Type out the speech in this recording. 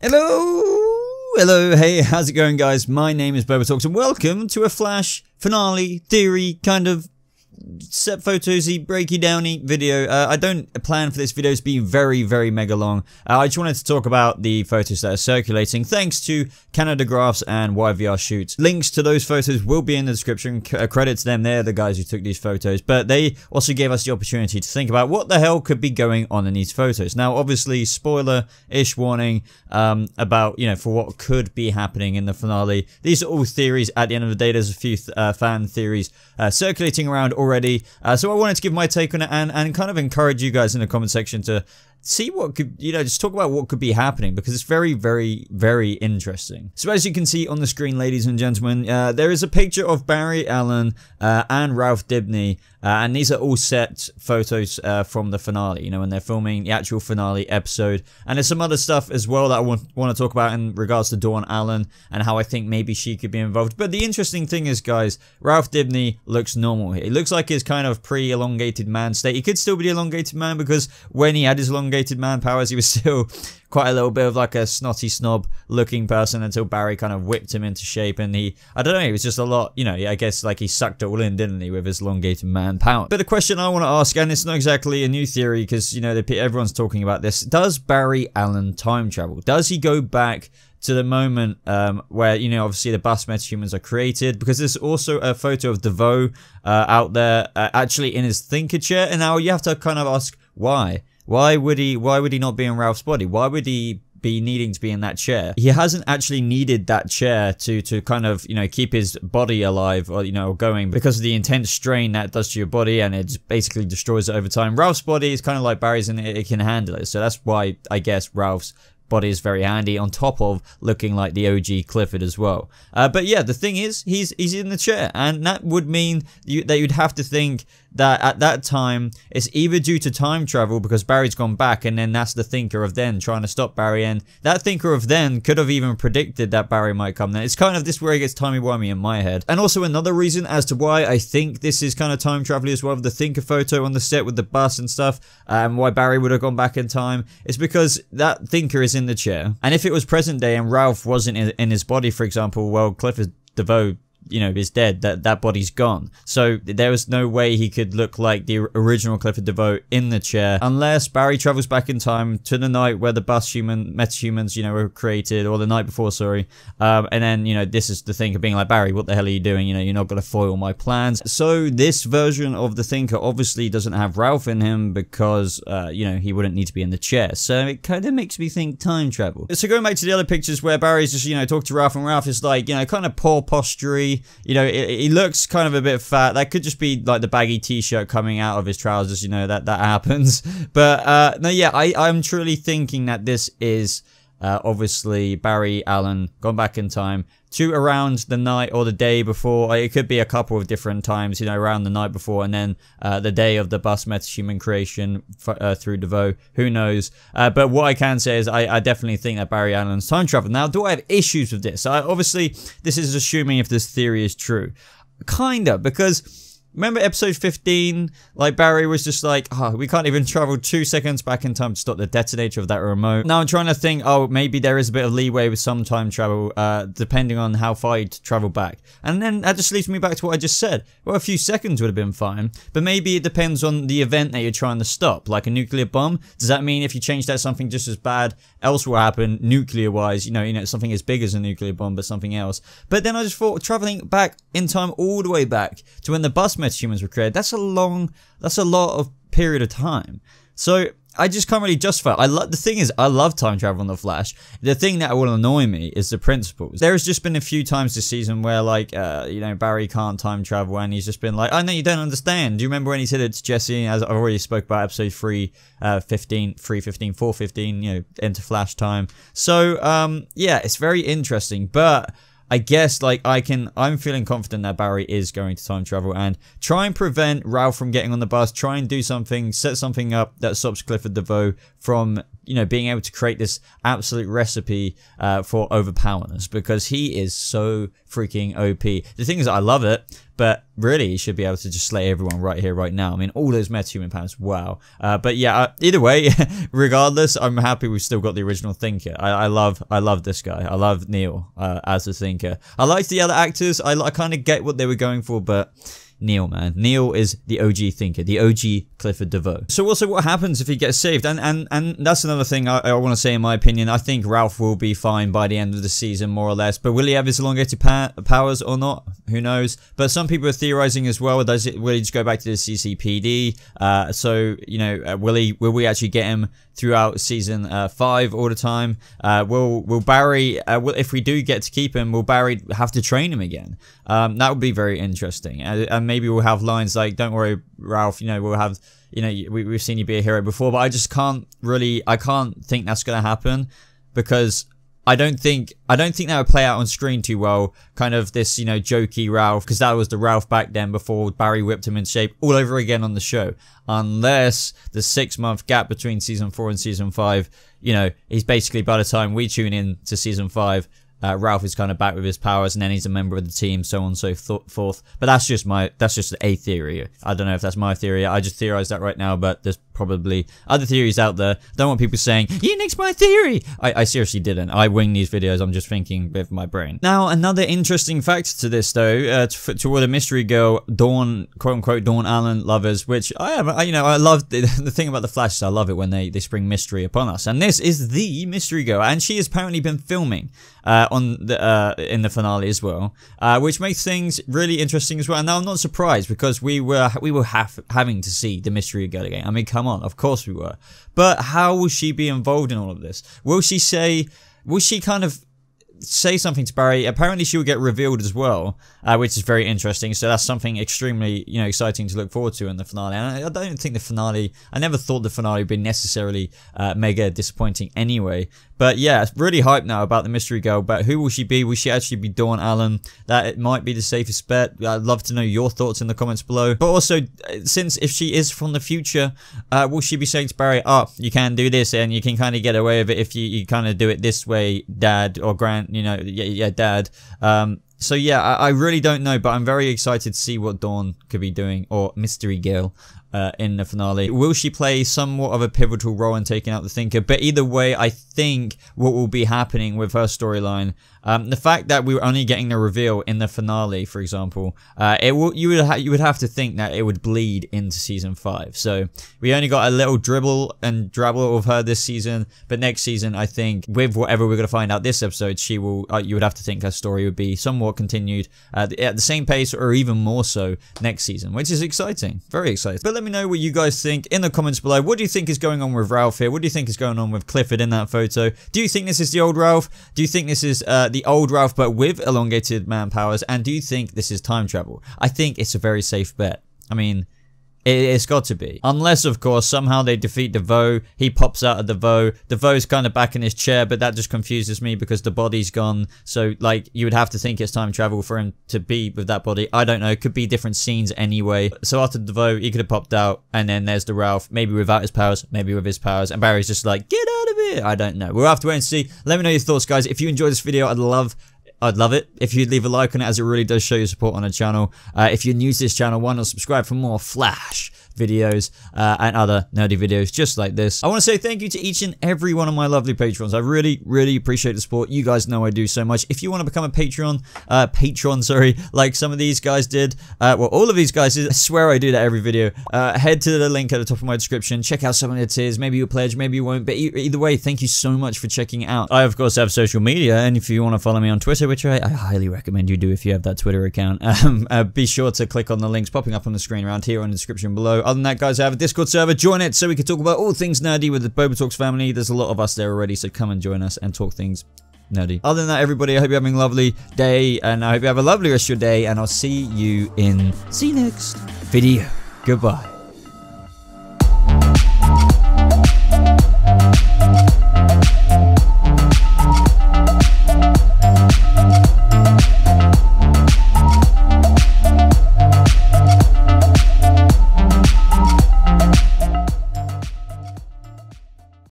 Hello, hey, how's it going, guys? My name is BobaTalks, and welcome to a Flash finale theory kind of set photosy breaky downy video. I don't plan for this video to be very mega long. I just wanted to talk about the photos that are circulating thanks to Canada Graphs and YVR Shoots. Links to those photos will be in the description. Credit to them, they're the guys who took these photos, but they also gave us the opportunity to think about what the hell could be going on in these photos. Now obviously spoiler-ish warning about, you know, for what could be happening in the finale. These are all theories. At the end of the day, there's a few fan theories circulating around already. So I wanted to give my take on it and kind of encourage you guys in the comment section to see what could, you know, just talk about what could be happening, because it's very interesting. So as you can see on the screen, ladies and gentlemen, there is a picture of Barry Allen and Ralph Dibny, and these are all set photos from the finale, you know, when they're filming the actual finale episode. And there's some other stuff as well that I want to talk about in regards to Dawn Allen and how I think maybe she could be involved. But the interesting thing is, guys, Ralph Dibny looks normal here. He looks like his kind of pre-elongated man state. He could still be the elongated man, because when he had his elongated man powers, he was still quite a little bit of like a snotty snob looking person until Barry kind of whipped him into shape, and I don't know, he was just a lot, you know, I guess like he sucked it all in, didn't he, with his elongated man power. But the question I want to ask, and it's not exactly a new theory because, you know, everyone's talking about this, does Barry Allen time travel? Does he go back to the moment where, you know, obviously the bus metahumans are created? Because there's also a photo of DeVoe out there actually in his thinker chair, and now you have to kind of ask why. Why would he not be in Ralph's body? Why would he be needing to be in that chair? He hasn't actually needed that chair to kind of, you know, keep his body alive or, you know, going, because of the intense strain that does to your body, and it basically destroys it over time. Ralph's body is kind of like Barry's, and it can handle it. So that's why I guess Ralph's body is very handy, on top of looking like the OG Clifford as well. But yeah, the thing is, he's in the chair, and that would mean that you'd have to think that at that time it's either due to time travel, because Barry's gone back, and then that's the thinker of then trying to stop Barry, and that thinker of then could have even predicted that Barry might come then. It's kind of this where it gets timey-wimey in my head. And also another reason as to why I think this is kind of time travel as well, with the thinker photo on the set with the bus and stuff, and why Barry would have gone back in time, is because that thinker is in the chair. And if it was present day and Ralph wasn't in his body, for example, well, Clifford DeVoe, you know, is dead. That body's gone. So there was no way he could look like the original Clifford DeVoe in the chair, unless Barry travels back in time to the night where the metahumans, you know, were created, or the night before, sorry. And then, you know, this is the thinker being like, Barry, what the hell are you doing? You know, you're not going to foil my plans. So this version of the thinker obviously doesn't have Ralph in him, because, you know, he wouldn't need to be in the chair. So it kind of makes me think time travel. So going back to the other pictures where Barry's just, you know, talking to Ralph, and Ralph is like, you know, kind of poor posturing. You know, he looks kind of a bit fat. That could just be like the baggy t-shirt coming out of his trousers, you know, that happens. But no, yeah, I'm truly thinking that this is obviously Barry Allen gone back in time to around the night or the day before. It could be a couple of different times, you know, around the night before, and then the day of the bus metahuman creation through DeVoe. Who knows? But what I can say is I definitely think that Barry Allen's time travel. Now, do I have issues with this? Obviously, this is assuming if this theory is true. Kinda, because remember episode 15? Like, Barry was just like, oh, we can't even travel 2 seconds back in time to stop the detonator of that remote. Now I'm trying to think, oh, maybe there is a bit of leeway with some time travel, depending on how far you travel back. And then that just leads me back to what I just said. Well, a few seconds would have been fine, but maybe it depends on the event that you're trying to stop, like a nuclear bomb. Does that mean if you change that, something just as bad else will happen nuclear-wise? You know, something as big as a nuclear bomb, but something else. But then I just thought, traveling back in time all the way back to when the bus metahumans were created, that's a lot of period of time. So I just can't really justify it. The thing is, I love time travel on The Flash. The thing that will annoy me is the principles. There has just been a few times this season where, like, you know, Barry can't time travel, and he's just been like, I know you don't understand. Do you remember when he said it to Jesse, as I've already spoke about episode 415, you know, into Flash time. So, yeah, it's very interesting, but I guess, like, I'm feeling confident that Barry is going to time travel and try and prevent Ralph from getting on the bus, try and do something, set something up that stops Clifford DeVoe from you know, being able to create this absolute recipe for overpowerness, because he is so freaking OP. The thing is, I love it, but really he should be able to just slay everyone right here, right now. I mean, all those metahuman powers, wow. But yeah, either way, regardless, I'm happy we've still got the original Thinker. I love this guy. I love Neil as a Thinker. I like the other actors. I kind of get what they were going for, but Neil, man. Neil is the OG Thinker, the OG Clifford DeVoe. So also, what happens if he gets saved? And that's another thing I want to say in my opinion. I think Ralph will be fine by the end of the season, more or less. But will he have his elongated powers or not? Who knows? But some people are theorizing as well. Will he just go back to the CCPD? So, you know, will we actually get him throughout season 5 all the time? Will Barry, if we do get to keep him, will Barry have to train him again? That would be very interesting. And maybe we'll have lines like, "Don't worry, Ralph, you know, we'll have, you know, we've seen you be a hero before." But I just can't think that's going to happen, because I don't think that would play out on screen too well. Kind of this, you know, jokey Ralph, because that was the Ralph back then before Barry whipped him in shape all over again on the show. Unless the 6-month gap between season 4 and season 5, you know, he's basically, by the time we tune in to season 5, Ralph is kind of back with his powers, and then he's a member of the team, so on and so forth. But that's just a theory. I don't know if that's my theory. I just theorized that right now, but there's probably other theories out there. Don't want people saying, "You nixed my theory." I seriously didn't. I wing these videos. I'm just thinking with my brain. Now, another interesting fact to this, though, to all the mystery girl, Dawn, quote unquote, Dawn Allen lovers, which I love the thing about the Flash is I love it when they spring mystery upon us. And this is the mystery girl, and she has apparently been filming in the finale as well, which makes things really interesting as well. And now I'm not surprised, because we were having to see the mystery girl again. I mean, come on, of course we were. But how will she be involved in all of this? Will she kind of say something to Barry? Apparently she will get revealed as well, which is very interesting. So that's something extremely, you know, exciting to look forward to in the finale. And I don't think the finale, I never thought the finale would be necessarily mega disappointing anyway. But yeah, really hyped now about the mystery girl. But who will she be? Will she actually be Dawn Allen? That it might be the safest bet. I'd love to know your thoughts in the comments below. But also, since if she is from the future, will she be saying to Barry, "Oh, you can do this, and you can kind of get away with it if you kind of do it this way, Dad," or Grant, you know, yeah, Dad. So yeah, I really don't know, but I'm very excited to see what Dawn could be doing, or Mystery Girl, in the finale. Will she play somewhat of a pivotal role in taking out the Thinker? But either way, I think what will be happening with her storyline, the fact that we were only getting the reveal in the finale, for example, you would have to think that it would bleed into season 5. So we only got a little dribble and drabble of her this season, but next season, I think with whatever we're going to find out this episode, she will. You would have to think her story would be somewhat continued at the same pace, or even more so next season, which is exciting, very exciting. But let me know what you guys think in the comments below. What do you think is going on with Ralph here? What do you think is going on with Clifford in that photo? Do you think this is the old Ralph? Do you think this is the old Ralph but with elongated man powers? And do you think this is time travel? I think it's a very safe bet. I mean, it's got to be. Unless, of course, somehow they defeat DeVoe. He pops out of DeVoe. DeVoe's kind of back in his chair, but that just confuses me because the body's gone. So, like, you would have to think it's time travel for him to be with that body. I don't know. It could be different scenes anyway. So after DeVoe, he could have popped out, and then there's the Ralph. Maybe without his powers, maybe with his powers. And Barry's just like, "Get out of here." I don't know. We'll have to wait and see. Let me know your thoughts, guys. If you enjoyed this video, I'd love it if you'd leave a like on it, as it really does show your support on the channel. If you're new to this channel, why not subscribe for more Flash videos and other nerdy videos just like this. I want to say thank you to each and every one of my lovely patrons. I really appreciate the support. You guys know I do so much. If you want to become a patron, like some of these guys did, well, all of these guys did. I swear I do that every video. Head to the link at the top of my description. Check out some of the tiers. Maybe you'll pledge, maybe you won't. But either way, thank you so much for checking it out. I, of course, have social media, and if you want to follow me on Twitter, which I highly recommend you do if you have that Twitter account, be sure to click on the links popping up on the screen around here or in the description below. Other than that, guys, I have a Discord server. Join it so we can talk about all things nerdy with the BobaTalks family. There's a lot of us there already, so come and join us and talk things nerdy. Other than that, everybody, I hope you're having a lovely day, and I hope you have a lovely rest of your day, and I'll see you next video. Goodbye.